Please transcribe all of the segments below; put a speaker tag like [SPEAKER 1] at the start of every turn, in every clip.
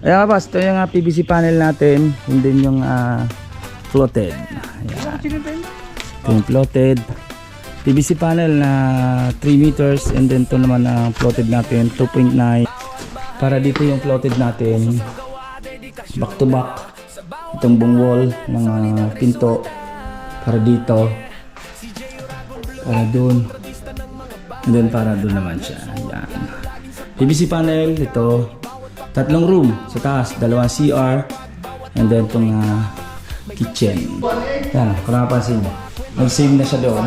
[SPEAKER 1] Ayan boss, ito yung PVC panel natin. Yun din yung floated. Ayan. Ito yung floated PVC panel na 3 meters. And then ito naman ang floated natin 2.9. Para dito yung floated natin back to back. Itong buong wall ng pinto. Para dito. Para dun. And then para dun naman siya. Ayan. PVC panel, ito. 3 room sa taas, 2 CR, and then itong kitchen. Yan, kung napapansin nyo, nag-save na siya doon,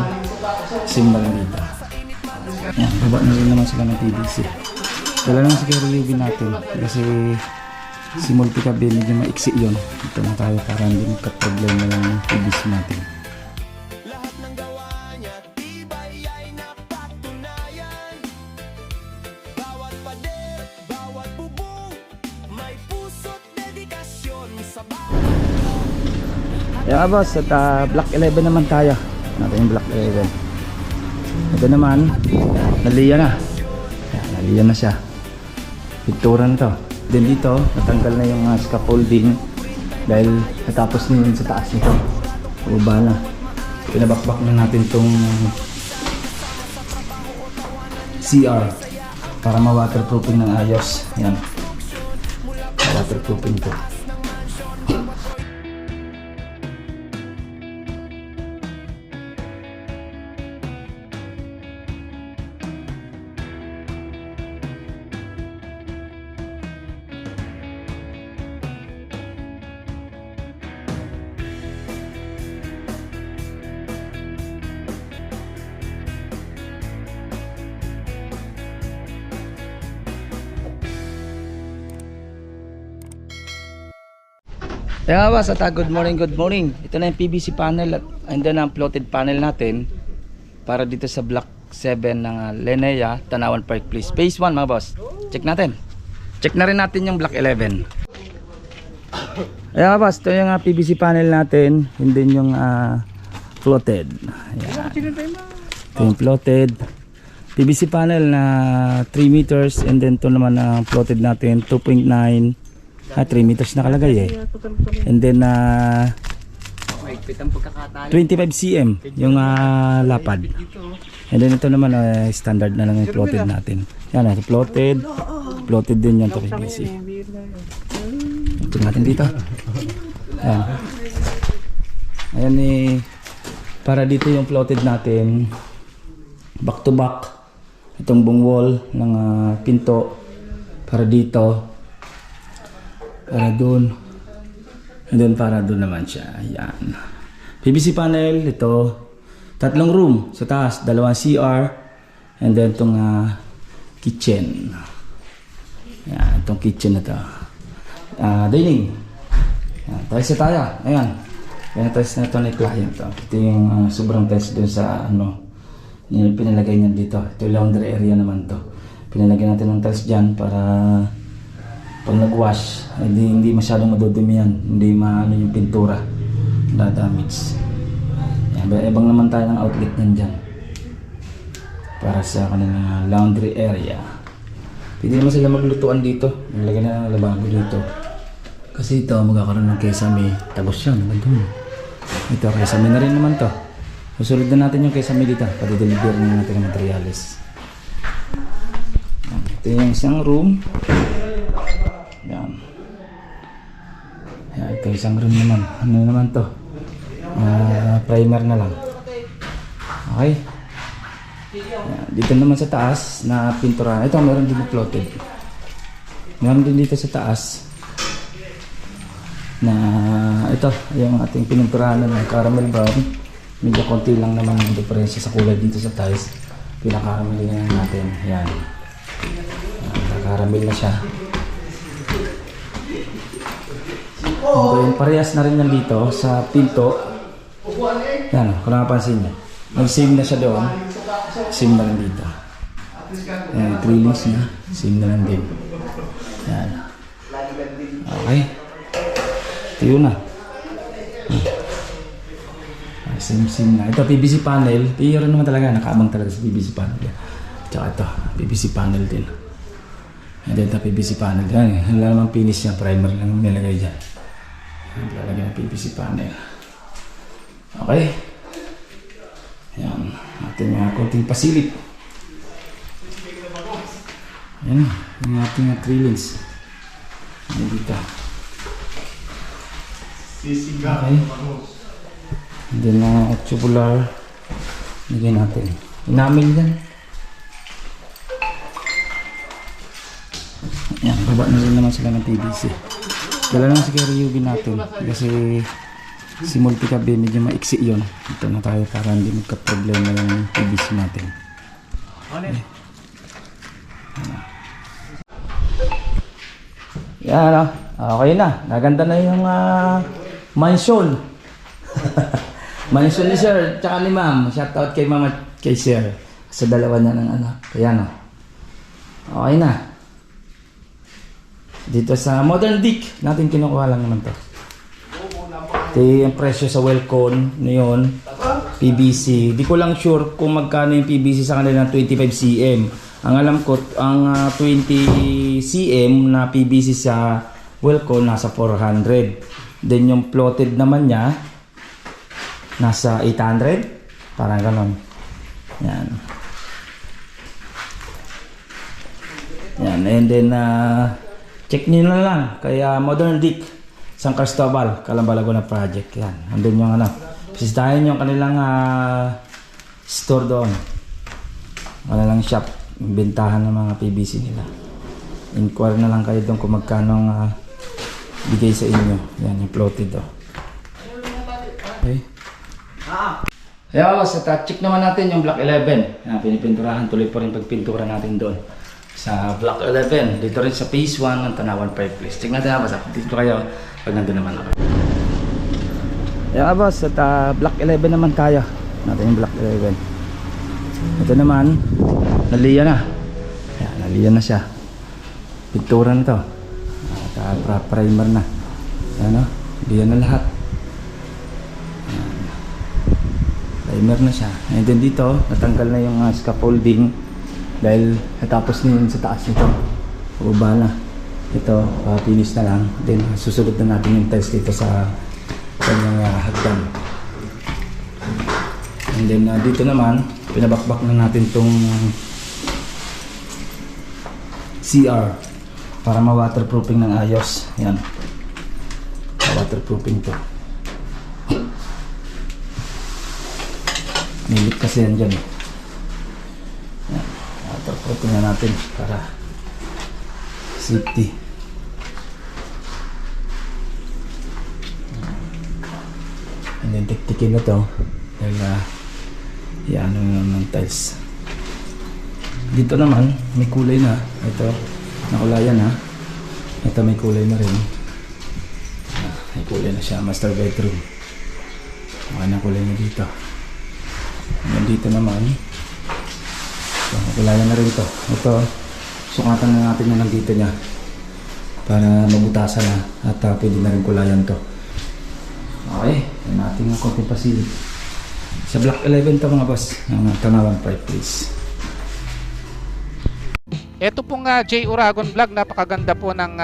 [SPEAKER 1] save na lang dito. Yan, baba na rin naman sila ng PVC. Dala naman siguro relievin natin kasi si multi-cab medyo maiksi yun. Ito na tayo para hindi magka-problema lang ng PVC natin. Ayan boss, at Block 11 naman tayo. Natin yung Block 11. Ito naman, naliya na. Ayan, naliya na siya. Pintura na to. Then dito, natanggal na yung scaffolding dahil natapos na yun sa taas nito. Baba na. Pinabakbak na natin tong CR para ma-waterproofing ng ayos. Ayan. Waterproofing to. Kaya nga boss, at good morning, good morning. Ito na yung PVC panel at andun ang floated panel natin para dito sa block 7 ng Lenea, Tanawan Park Place. Phase 1 mga boss. Check natin. Check na rin natin yung block 11. Kaya nga boss, ito yung PVC panel natin. Yun din yung floated. Ayan. Ito yung floated PVC panel na 3 meters and then ito naman ang floated natin 2.9. 3 meters nakalagay eh. And then 25 cm yung lapad. And then ito naman standard na lang yung floated natin. Yan, floated. Floated din yan to PVC. Ito natin dito. Ayan. Ayan eh. Para dito yung floated natin. Back to back. Itong buong wall ng pinto. Para dito. Para doon. And then para doon naman siya. Ayan. PVC panel. Ito. 3 room sa taas. 2 CR. And then itong kitchen. Ayan. Itong kitchen na ito. Dining. Ayan. Tiles na tayo. Ayan. Ayan. Tiles na ito ni client. Ito yung sobrang tiles doon sa yung pinalagay niya dito. Ito yung laundry area naman to. Pinalagay natin ng tiles dyan para pag nag-wash, hindi masyadong madudumi yan. Hindi maano yung pintura. Na-damage. Ibang naman tayo ng outlet nyan dyan. Para sa kanilang laundry area. Pwede naman sila maglutuan dito. Nilagay na ng lababo dito. Kasi ito, magkakaroon ng kesame. Tagos yan. Ito, kesame na rin naman to. Susunod na natin yung kesame dito. Pati-deliver na natin ang materials. Ito yung isang room. Yan. Yan, ito isang room naman. Ano naman to? Primer na lang. Okay. Yan. Dito naman sa taas na pintura. Ito meron din floated. Meron din dito sa taas na ito yung ating pininturahan ng caramel brown. Medyo konti lang naman ang diferensya sa kulay dito sa tiles. Pinakaramel na natin. Yan. Caramel na siya. Okay, parehas na rin yan dito sa pinto. Yan, kung napapansin nyo. Nag-save na siya doon. Save na lang dito. Yan, 3 links na. Save na lang din. Yan. Okay. Ito yun na. Same na. Ito PVC panel. Pero naman talaga, nakaabang talaga sa PVC panel. Tsaka ito, PVC panel din. And then ito PVC panel. Yan, wala namang finish yan. Primer lang nilagay dyan. Lalagay ng PVC panel. Okay. Yan. Ating konting pasilip. Yan. Yung ating acrylics. Yan dito. Okay. And then tubular. Lagay natin. Inamil yan. Yan, baba na rin naman sila ng PVC. Dala lang si Ryubi natin kasi si Multicab medyo maiksi yun. Ito na tayo para hindi magka-problema yung PVC natin. Okay. Yan, okay na. Naganda na yung mansion. Mansion ni Sir tsaka ni Ma'am. Shoutout kay Ma'am at kay Sir sa dalawa niya ng anak. Kaya no. Okay na. Dito sa Modern Dick natin kinukuha lang naman to. Ito yung presyo sa Welcon ngayon, PVC. Di ko lang sure kung magkano yung PVC sa kanila ng 25 cm. Ang alam ko, ang 20 cm na PVC sa Welcon nasa 400. Then yung plotted naman niya nasa 800. Parang ganon. Yan. Yan. And then check nyo na lang kaya Modern Dick San Cristobal, Calamba-Laguna project. Yan, andun yung bisitahin yung kanilang store doon, kanilang shop, yung bentahan ng mga PVC nila. Inquire na lang kayo doon kung magkano bigay sa inyo. Yan yung plotted do. Okay. Kaya check naman natin yung Block 11. Yan, pinipinturahan, tuloy pa rin pagpintura natin doon sa Block 11, dito rin sa Phase 1 ng Tanawan Fireplace. Check natin boss, dito kayo pag nandun naman ako. Kaya boss, at Block 11 naman tayo. Natin yung Block 11. Ito naman, naliya na. Ayan, naliya na siya. Pintura na to. At primer na. Ayan o, naliya na lahat. Ayan. Primer na siya. And then dito, natanggal na yung scaffolding. Dahil natapos na yun sa taas nito. Baba na. Ito, finish na lang. Then susunod na natin yung tiles dito sa kanyang hagdan. And then dito naman, pinabakbak na natin tong CR para ma-waterproofing ng ayos. Yan. Ma-waterproofing to. Nilit kasi yan dyan. Waterproofing na natin para safety. And then tiktikin na to dahil yan ng tiles. Dito naman may kulay na. Ito nakulayan ha. Ito may kulay na rin. May kulay na siya. Master bedroom. Okay na kulay niya dito. And dito naman kulayan na rin ito. Ito sukatan na natin yung dito niya para mabutasan na at pwede na rin kulayan to. Okay, yan natin ang konting pasilip sa Block 11 to mga boss ng Tanawan Fireplace.
[SPEAKER 2] Ito pong J. Uragon Vlog, napakaganda po ng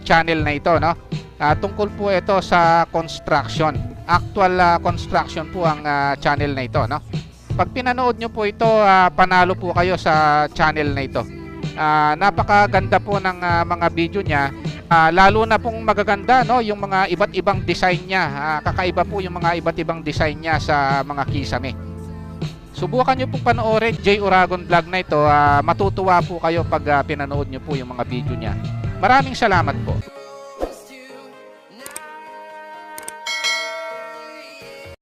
[SPEAKER 2] channel na ito, no? Tungkol po ito sa construction. Actual construction po ang channel na ito, no? Pag pinanood nyo po ito, panalo po kayo sa channel na ito. Napakaganda po ng mga video niya. Lalo na pong magaganda, no, yung mga iba't ibang design niya. Kakaiba po yung mga iba't ibang design niya sa mga kisame. Subukan nyo po panoorin J. Uragon Vlog na ito. Matutuwa po kayo pag pinanood nyo po yung mga video niya. Maraming salamat po.